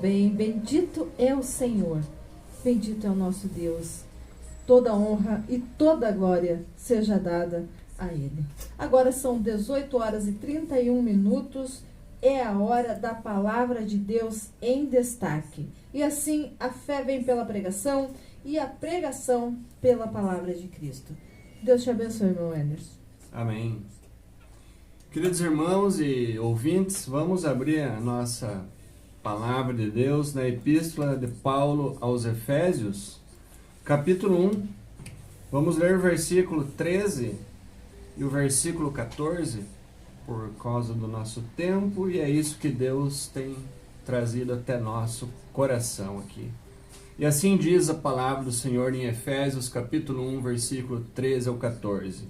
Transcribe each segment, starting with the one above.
bem, bendito é o Senhor, bendito é o nosso Deus. Toda honra e toda glória seja dada a Ele. Agora são 18 horas e 31 minutos, é a hora da palavra de Deus em destaque. E assim, a fé vem pela pregação e a pregação pela palavra de Cristo. Deus te abençoe, irmão Anderson. Amém. Queridos irmãos e ouvintes, vamos abrir a nossa palavra de Deus na Epístola de Paulo aos Efésios, capítulo 1. Vamos ler o versículo 13 e o versículo 14, por causa do nosso tempo, e é isso que Deus tem trazido até nosso coração aqui. E assim diz a palavra do Senhor em Efésios, capítulo 1, versículo 13 ao 14.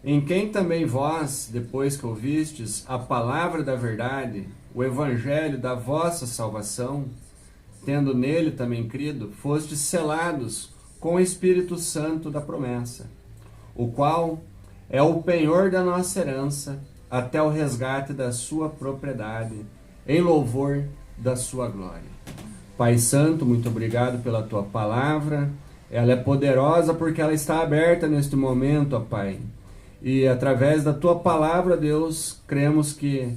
Em quem também vós, depois que ouvistes a palavra da verdade, o evangelho da vossa salvação, tendo nele também crido, fostes selados com o Espírito Santo da promessa, o qual é o penhor da nossa herança, até o resgate da sua propriedade, em louvor da sua glória. Pai Santo, muito obrigado pela tua palavra. Ela é poderosa porque ela está aberta neste momento, ó Pai. E através da tua palavra, Deus, cremos que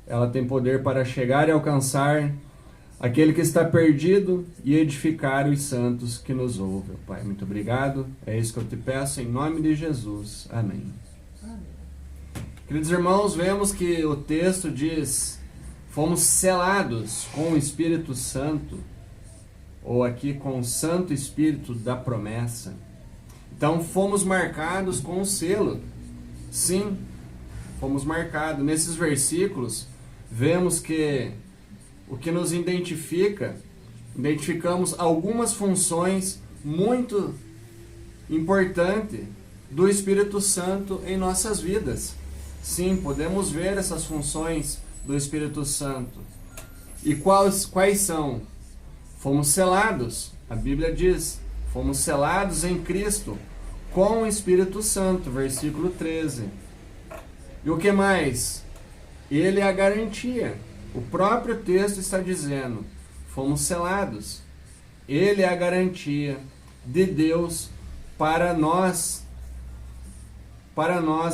ela tem poder para chegar e alcançar aquele que está perdido e edificar os santos que nos ouvem. Pai, muito obrigado. É isso que eu te peço em nome de Jesus. Amém. Amém. Queridos irmãos, vemos que o texto diz: fomos selados com o Espírito Santo, ou aqui com o Santo Espírito da promessa. Então fomos marcados com o selo. Sim, fomos marcados. Nesses versículos, vemos que o que nos identificamos algumas funções muito importantes do Espírito Santo em nossas vidas. Sim, podemos ver essas funções do Espírito Santo. E quais são? Fomos selados, a Bíblia diz, fomos selados em Cristo com o Espírito Santo, versículo 13. E o que mais? Ele é a garantia. O próprio texto está dizendo, fomos selados. Ele é a garantia de Deus para nós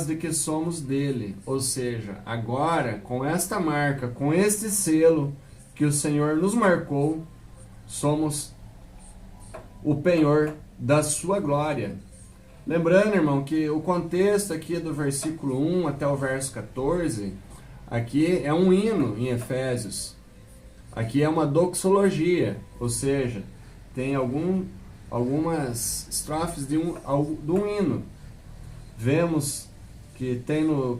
de que somos dele. Ou seja, agora, com esta marca, com este selo que o Senhor nos marcou, somos o penhor da sua glória. Lembrando, irmão, que o contexto aqui do versículo 1 até o verso 14, aqui é um hino em Efésios. Aqui é uma doxologia, ou seja, tem algumas estrofes de um hino. Vemos que tem no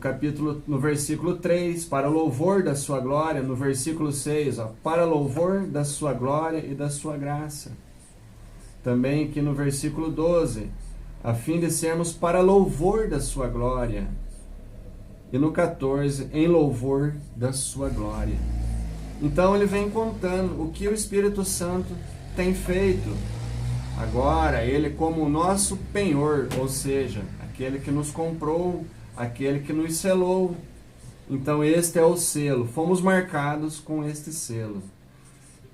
versículo 3, para louvor da sua glória, no versículo 6, para louvor da sua glória e da sua graça. Também aqui no versículo 12, a fim de sermos para louvor da sua glória. E no 14, em louvor da sua glória. Então ele vem contando o que o Espírito Santo tem feito. Agora, ele como o nosso penhor, ou seja, aquele que nos comprou, aquele que nos selou. Então este é o selo, fomos marcados com este selo.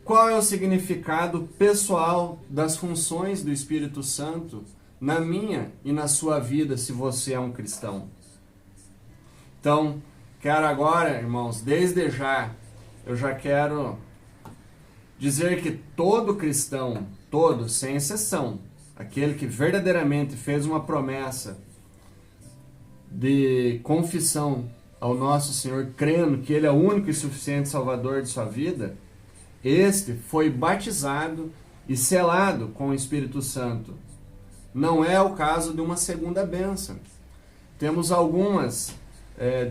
Qual é o significado pessoal das funções do Espírito Santo na minha e na sua vida, se você é um cristão? Então, quero agora, irmãos, desde já, eu já quero dizer que todo cristão, todo, sem exceção, aquele que verdadeiramente fez uma promessa de confissão ao nosso Senhor, crendo que Ele é o único e suficiente Salvador de sua vida, este foi batizado e selado com o Espírito Santo. Não é o caso de uma segunda bênção. Temos algumas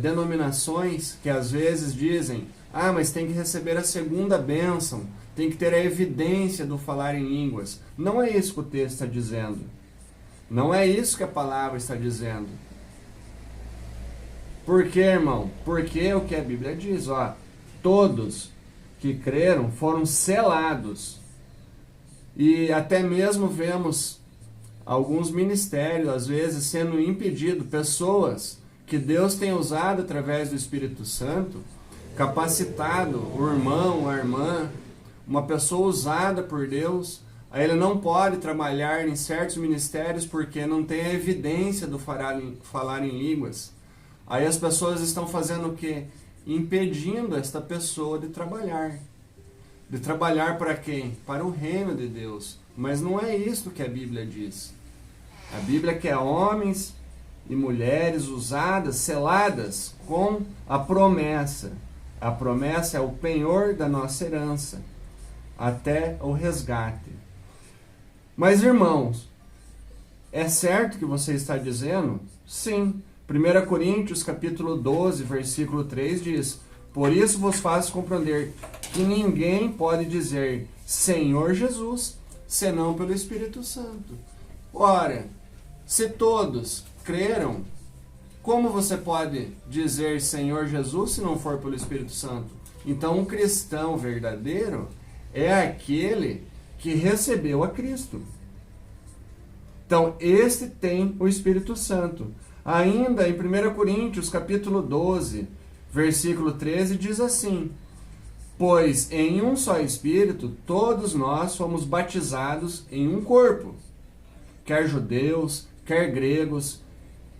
denominações que às vezes dizem: mas tem que receber a segunda bênção, tem que ter a evidência do falar em línguas. Não é isso que o texto está dizendo. Não é isso que a palavra está dizendo. Por quê, irmão? Porque o que a Bíblia diz, todos que creram foram selados. E até mesmo vemos alguns ministérios, às vezes, sendo impedido, pessoas que Deus tem usado através do Espírito Santo, capacitado, o irmão, a irmã, uma pessoa usada por Deus, aí ele não pode trabalhar em certos ministérios porque não tem a evidência do falar em línguas. Aí as pessoas estão fazendo o quê? Impedindo esta pessoa de trabalhar. De trabalhar para quem? Para o reino de Deus. Mas não é isso que a Bíblia diz. A Bíblia quer homens e mulheres usadas, seladas com a promessa. A promessa é o penhor da nossa herança, até o resgate. Mas, irmãos, é certo que você está dizendo? Sim. 1 Coríntios capítulo 12, versículo 3 diz: por isso vos faço compreender que ninguém pode dizer Senhor Jesus, senão pelo Espírito Santo. Ora, se todos creram, como você pode dizer Senhor Jesus se não for pelo Espírito Santo? Então, um cristão verdadeiro é aquele que recebeu a Cristo. Então, este tem o Espírito Santo. Ainda em 1 Coríntios, capítulo 12, versículo 13, diz assim: pois em um só Espírito todos nós fomos batizados em um corpo, quer judeus, quer gregos,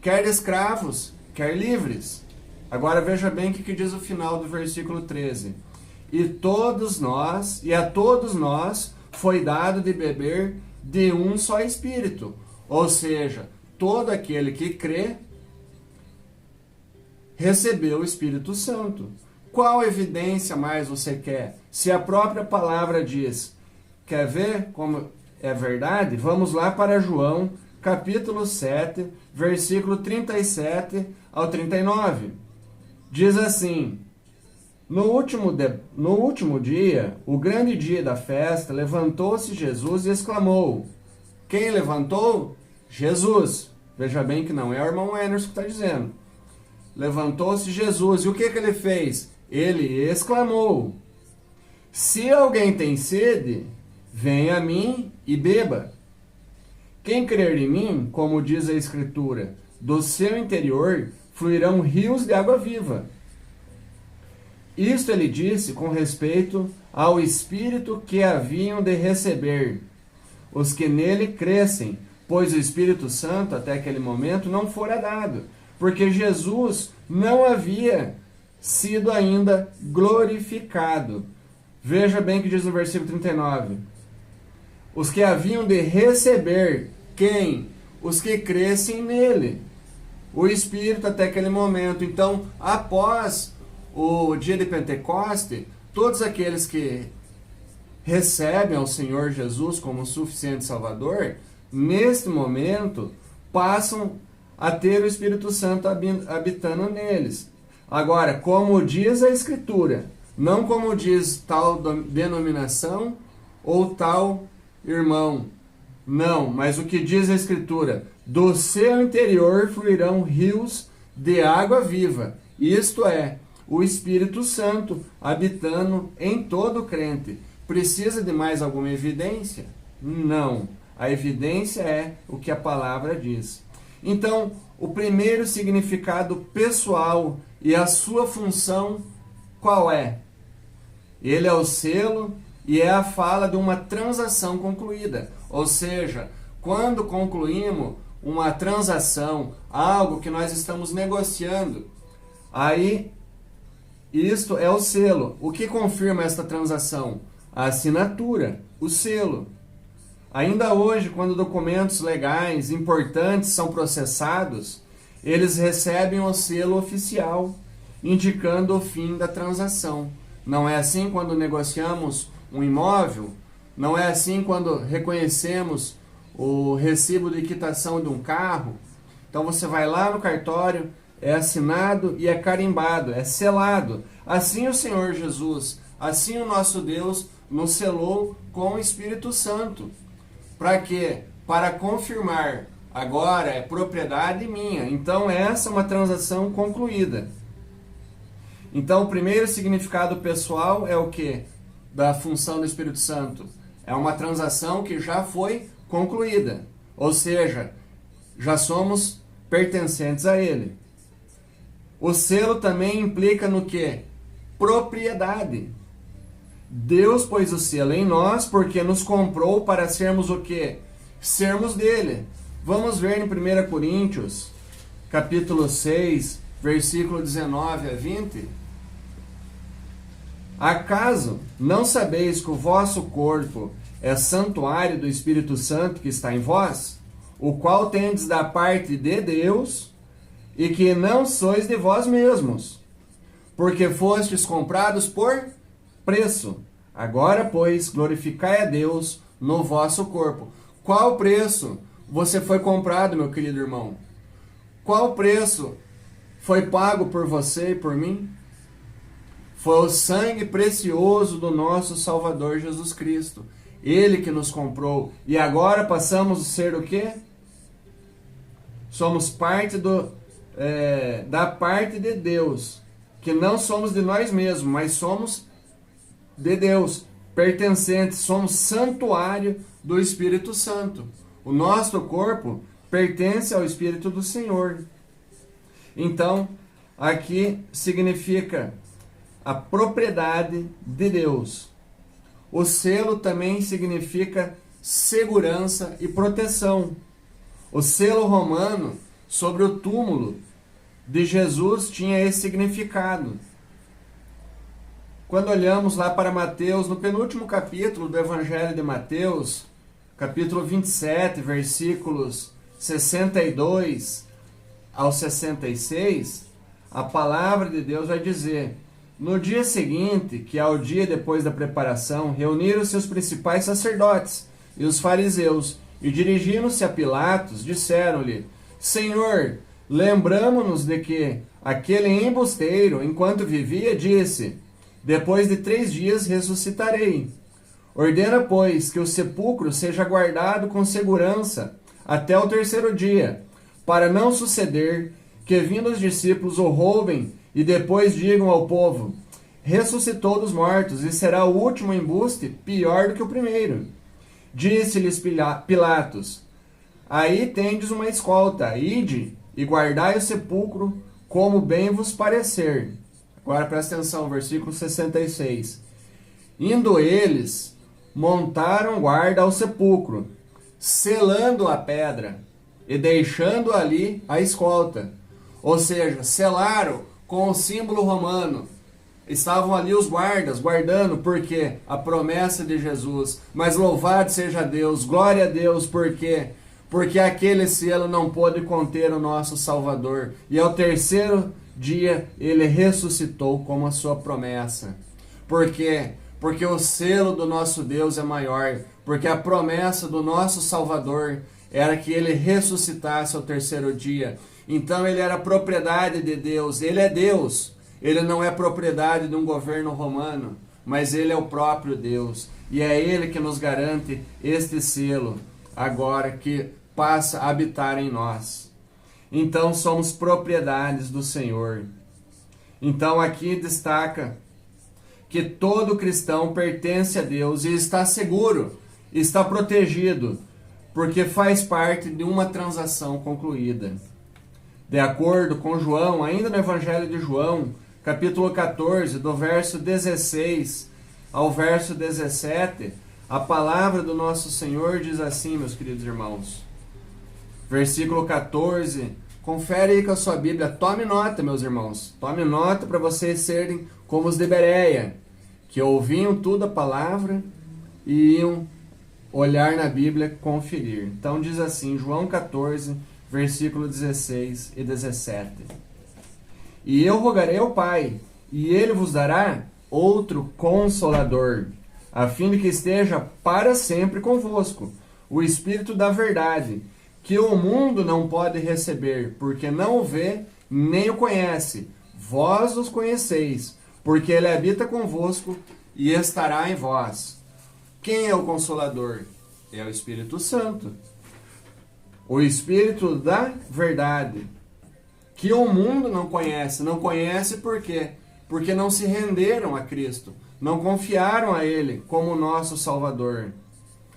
quer escravos, quer livres. Agora veja bem o que diz o final do versículo 13. E a todos nós foi dado de beber de um só Espírito. Ou seja, todo aquele que crê recebeu o Espírito Santo. Qual evidência mais você quer? Se a própria palavra diz, quer ver como é verdade? Vamos lá para João, capítulo 7, versículo 37 ao 39. Diz assim: no último dia, o grande dia da festa, levantou-se Jesus e exclamou. Quem levantou? Jesus. Veja bem que não é o irmão Emerson que está dizendo. Levantou-se Jesus. E o que ele fez? Ele exclamou: se alguém tem sede, venha a mim e beba. Quem crer em mim, como diz a Escritura, do seu interior fluirão rios de água viva. Isto ele disse com respeito ao Espírito que haviam de receber os que nele crescem, pois o Espírito Santo até aquele momento não fora dado, porque Jesus não havia sido ainda glorificado. Veja bem o que diz no versículo 39. Os que haviam de receber, quem? Os que crescem nele. O Espírito até aquele momento. Então, após o dia de Pentecoste, todos aqueles que recebem ao Senhor Jesus como suficiente Salvador, neste momento, passam a ter o Espírito Santo habitando neles. Agora, como diz a Escritura, não como diz tal denominação ou tal irmão. Não, mas o que diz a Escritura: do seu interior fluirão rios de água viva. Isto é, o Espírito Santo habitando em todo crente. Precisa de mais alguma evidência? Não. A evidência é o que a palavra diz. Então, o primeiro significado pessoal e a sua função, qual é? Ele é o selo e é a fala de uma transação concluída. Ou seja, quando concluímos uma transação, algo que nós estamos negociando, aí isto é o selo. O que confirma esta transação? A assinatura, o selo. Ainda hoje, quando documentos legais importantes são processados, eles recebem o selo oficial, indicando o fim da transação. Não é assim quando negociamos um imóvel? Não é assim quando reconhecemos o recibo de quitação de um carro? Então você vai lá no cartório, é assinado e é carimbado, é selado. Assim o Senhor Jesus, assim o nosso Deus nos selou com o Espírito Santo. Para quê? Para confirmar, agora é propriedade minha. Então essa é uma transação concluída. Então o primeiro significado pessoal é o quê? Da função do Espírito Santo. É uma transação que já foi concluída. Ou seja, já somos pertencentes a Ele. O selo também implica no quê? propriedade. Deus pôs o selo em nós porque nos comprou para sermos o quê? Sermos dele. Vamos ver em 1 Coríntios, capítulo 6, versículo 19 a 20. Acaso não sabeis que o vosso corpo é santuário do Espírito Santo que está em vós, o qual tendes da parte de Deus, e que não sois de vós mesmos, porque fostes comprados por preço. Agora, pois, glorificai a Deus no vosso corpo. Qual preço você foi comprado, meu querido irmão? Qual preço foi pago por você e por mim? Foi o sangue precioso do nosso Salvador Jesus Cristo. Ele que nos comprou. E agora passamos a ser o quê? Somos parte da parte de Deus. Que não somos de nós mesmos, mas somos de Deus. Pertencentes. Somos santuário do Espírito Santo. O nosso corpo pertence ao Espírito do Senhor. Então, aqui significa a propriedade de Deus. O selo também significa segurança e proteção. O selo romano sobre o túmulo de Jesus tinha esse significado. Quando olhamos lá para Mateus, no penúltimo capítulo do Evangelho de Mateus, capítulo 27, versículos 62 ao 66, a palavra de Deus vai dizer: no dia seguinte, que é o dia depois da preparação, reuniram-se os principais sacerdotes e os fariseus, e dirigindo-se a Pilatos, disseram-lhe: Senhor, lembramo-nos de que aquele embusteiro, enquanto vivia, disse: depois de 3 dias ressuscitarei. Ordena, pois, que o sepulcro seja guardado com segurança até o 3º dia, para não suceder que, vindo os discípulos, o roubem e depois digam ao povo: ressuscitou dos mortos, e será o último embuste pior do que o primeiro. Disse-lhes Pilatos: aí tendes uma escolta, ide e guardai o sepulcro como bem vos parecer. Agora presta atenção, versículo 66. Indo eles, montaram guarda ao sepulcro, selando a pedra e deixando ali a escolta. Ou seja, selaram com o símbolo romano. Estavam ali os guardas, guardando, porque a promessa de Jesus. Mas louvado seja Deus, glória a Deus, porque aquele selo não pôde conter o nosso Salvador. E ao 3º dia ele ressuscitou como a sua promessa. Por quê? Porque o selo do nosso Deus é maior. Porque a promessa do nosso Salvador era que ele ressuscitasse ao 3º dia. Então ele era propriedade de Deus. Ele é Deus. Ele não é propriedade de um governo romano, mas ele é o próprio Deus. E é ele que nos garante este selo, agora que passa a habitar em nós. Então somos propriedades do Senhor. Então aqui destaca que todo cristão pertence a Deus e está seguro, está protegido, porque faz parte de uma transação concluída. De acordo com João, ainda no Evangelho de João, capítulo 14, do verso 16 ao verso 17, a palavra do nosso Senhor diz assim, meus queridos irmãos. Versículo 14, confere aí com a sua Bíblia, tome nota, meus irmãos, tome nota para vocês serem como os de Bereia, que ouviam tudo a palavra e iam olhar na Bíblia, conferir. Então diz assim, João 14, versículo 16 e 17. E eu rogarei ao Pai, e ele vos dará outro Consolador, a fim de que esteja para sempre convosco, o Espírito da verdade, que o mundo não pode receber, porque não o vê, nem o conhece. Vós os conheceis, porque ele habita convosco e estará em vós. Quem é o Consolador? É o Espírito Santo. O Espírito da verdade, que o mundo não conhece. Não conhece por quê? Porque não se renderam a Cristo, não confiaram a Ele como nosso Salvador.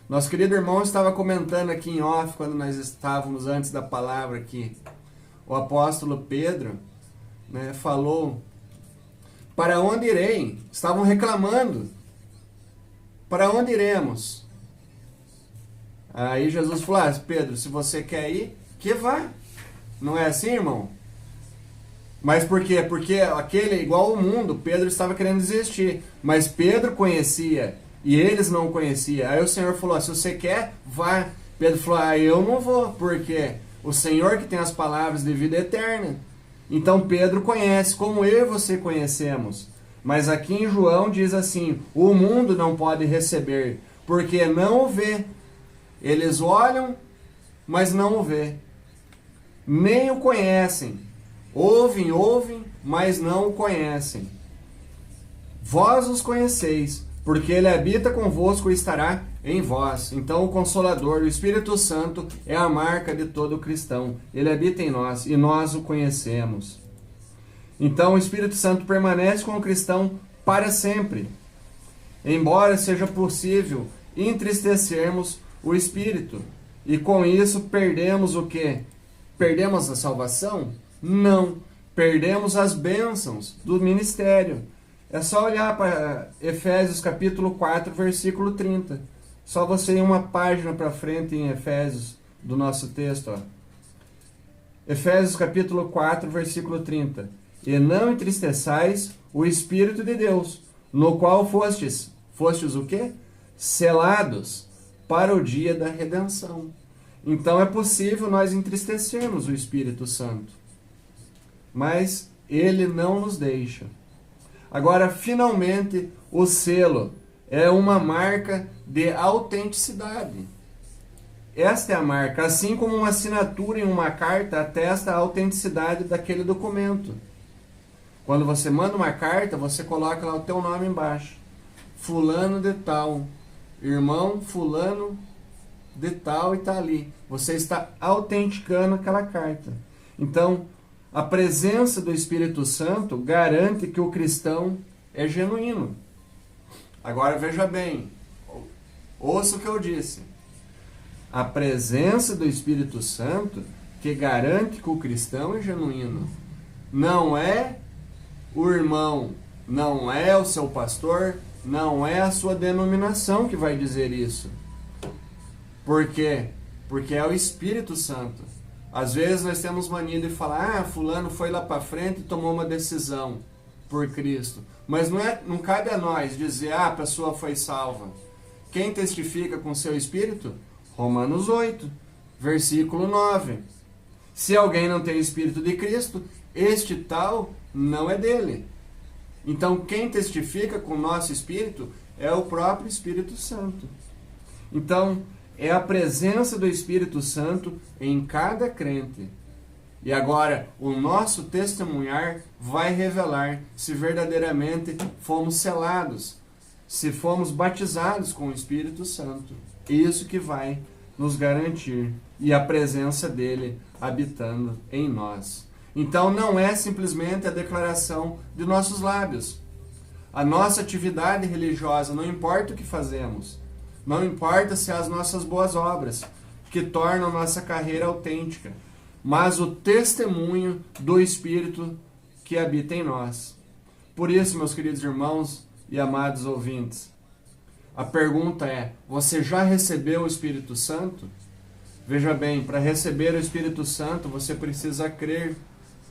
Nosso querido irmão estava comentando aqui em off, quando nós estávamos antes da palavra aqui. O apóstolo Pedro, falou para onde irei? Estavam reclamando. Para onde iremos? Aí Jesus falou, Pedro, se você quer ir, que vá. Não é assim, irmão? Mas por quê? Porque aquele, igual o mundo, Pedro estava querendo desistir. Mas Pedro conhecia e eles não conheciam. Aí o Senhor falou, se você quer, vá. Pedro falou, eu não vou, porque o Senhor que tem as palavras de vida eterna. Então Pedro conhece, como eu e você conhecemos. Mas aqui em João diz assim, o mundo não pode receber, porque não o vê. Eles olham, mas não o vê. Nem o conhecem. Ouvem, mas não o conhecem. Vós os conheceis, porque ele habita convosco e estará em vós. Então o Consolador, o Espírito Santo, é a marca de todo cristão. Ele habita em nós e nós o conhecemos. Então o Espírito Santo permanece com o cristão para sempre. Embora seja possível entristecermos o Espírito. E com isso perdemos o quê? Perdemos a salvação? Não. Perdemos as bênçãos do ministério. É só olhar para Efésios capítulo 4, versículo 30. Só você ir uma página para frente em Efésios, do nosso texto. Efésios capítulo 4, versículo 30. E não entristeçais o Espírito de Deus, no qual fostes o quê? Selados para o dia da redenção. Então é possível nós entristecermos o Espírito Santo. Mas ele não nos deixa. Agora, finalmente, o selo é uma marca de autenticidade. Esta é a marca, assim como uma assinatura em uma carta atesta a autenticidade daquele documento. Quando você manda uma carta, você coloca lá o teu nome embaixo. Fulano de tal, irmão fulano de tal e está ali. Você está autenticando aquela carta. Então, a presença do Espírito Santo garante que o cristão é genuíno. Agora veja bem, ouça o que eu disse. A presença do Espírito Santo que garante que o cristão é genuíno. Não é o irmão, não é o seu pastor, não é a sua denominação que vai dizer isso. Por quê? Porque é o Espírito Santo. Às vezes nós temos mania de falar, fulano foi lá para frente e tomou uma decisão por Cristo. Mas não cabe a nós dizer, a pessoa foi salva. Quem testifica com seu Espírito? Romanos 8, versículo 9. Se alguém não tem o Espírito de Cristo, este tal não é dele. Então quem testifica com o nosso Espírito é o próprio Espírito Santo. Então, é a presença do Espírito Santo em cada crente. E agora, o nosso testemunhar vai revelar se verdadeiramente fomos selados, se fomos batizados com o Espírito Santo. Isso que vai nos garantir, e a presença dele habitando em nós. Então, não é simplesmente a declaração de nossos lábios. A nossa atividade religiosa, não importa o que fazemos, não importa se as nossas boas obras, que tornam nossa carreira autêntica, mas o testemunho do Espírito que habita em nós. Por isso, meus queridos irmãos e amados ouvintes, a pergunta é, você já recebeu o Espírito Santo? Veja bem, para receber o Espírito Santo, você precisa crer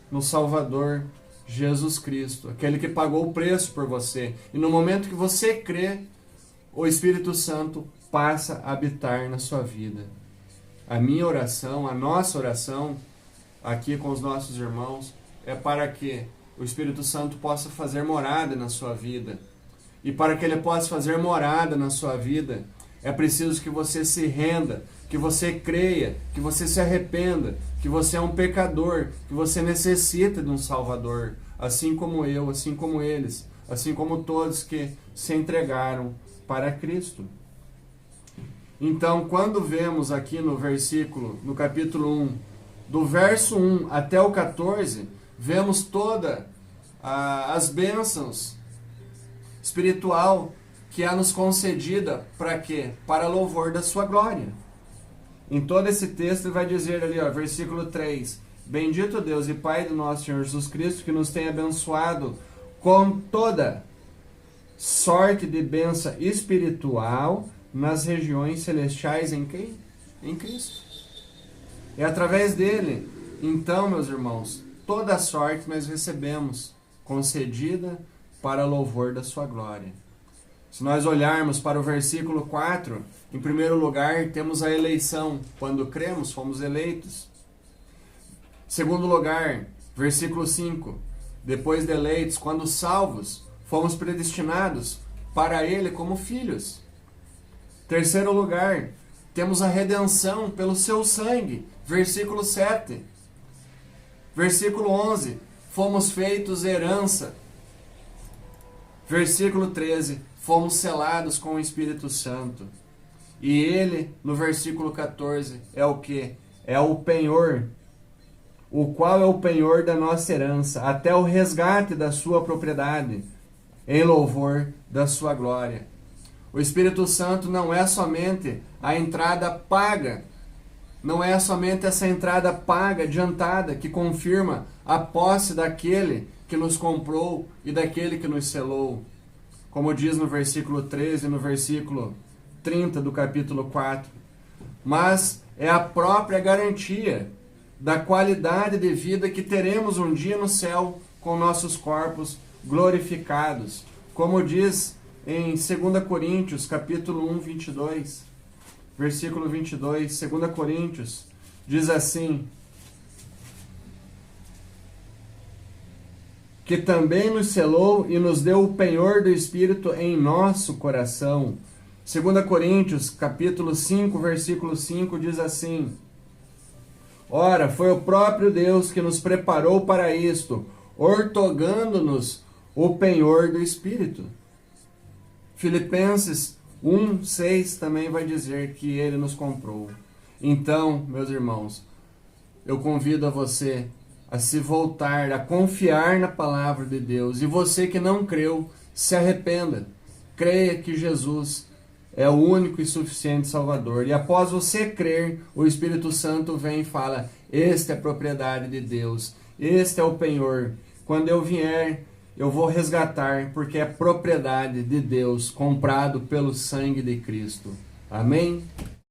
no Salvador Jesus Cristo, aquele que pagou o preço por você. E no momento que você crê, o Espírito Santo passa a habitar na sua vida. A minha oração, a nossa oração, aqui com os nossos irmãos, é para que o Espírito Santo possa fazer morada na sua vida. E para que ele possa fazer morada na sua vida, é preciso que você se renda, que você creia, que você se arrependa, que você é um pecador, que você necessita de um Salvador, assim como eu, assim como eles, assim como todos que se entregaram para Cristo. Então, quando vemos aqui no versículo, no capítulo 1, do verso 1 até o 14, vemos todas as bênçãos espiritual que é nos concedida para quê? Para louvor da sua glória. Em todo esse texto ele vai dizer ali, versículo 3, Bendito Deus e Pai do nosso Senhor Jesus Cristo, que nos tem abençoado com toda sorte de bênção espiritual nas regiões celestiais em quem? Em Cristo. É através dele. Então, meus irmãos, toda a sorte nós recebemos, concedida para louvor da sua glória. Se nós olharmos para o versículo 4, em primeiro lugar, temos a eleição. Quando cremos, fomos eleitos. Segundo lugar, versículo 5, depois de eleitos, quando salvos, fomos predestinados para ele como filhos. Terceiro lugar, temos a redenção pelo seu sangue. Versículo 7. Versículo 11, fomos feitos herança. Versículo 13, fomos selados com o Espírito Santo. E ele, no versículo 14, é o que? É o penhor, o qual é o penhor da nossa herança, até o resgate da sua propriedade, em louvor da sua glória. O Espírito Santo não é somente a entrada paga, não é somente essa entrada paga, adiantada, que confirma a posse daquele que nos comprou e daquele que nos selou. Como diz no versículo 13 e no versículo 30 do capítulo 4. Mas é a própria garantia da qualidade de vida que teremos um dia no céu com nossos corpos glorificados. Como diz em 2 Coríntios, capítulo 1, 22, versículo 22, 2 Coríntios, diz assim: que também nos selou e nos deu o penhor do Espírito em nosso coração. 2 Coríntios, capítulo 5, versículo 5, diz assim: ora, foi o próprio Deus que nos preparou para isto, ortogando-nos o penhor do Espírito. Filipenses 1, 6 também vai dizer que ele nos comprou. Então, meus irmãos, eu convido a você a se voltar, a confiar na palavra de Deus. E você que não creu, se arrependa. Creia que Jesus é o único e suficiente Salvador. E após você crer, o Espírito Santo vem e fala: esta é a propriedade de Deus, este é o penhor. Quando eu vier, eu vou resgatar, porque é propriedade de Deus, comprado pelo sangue de Cristo. Amém?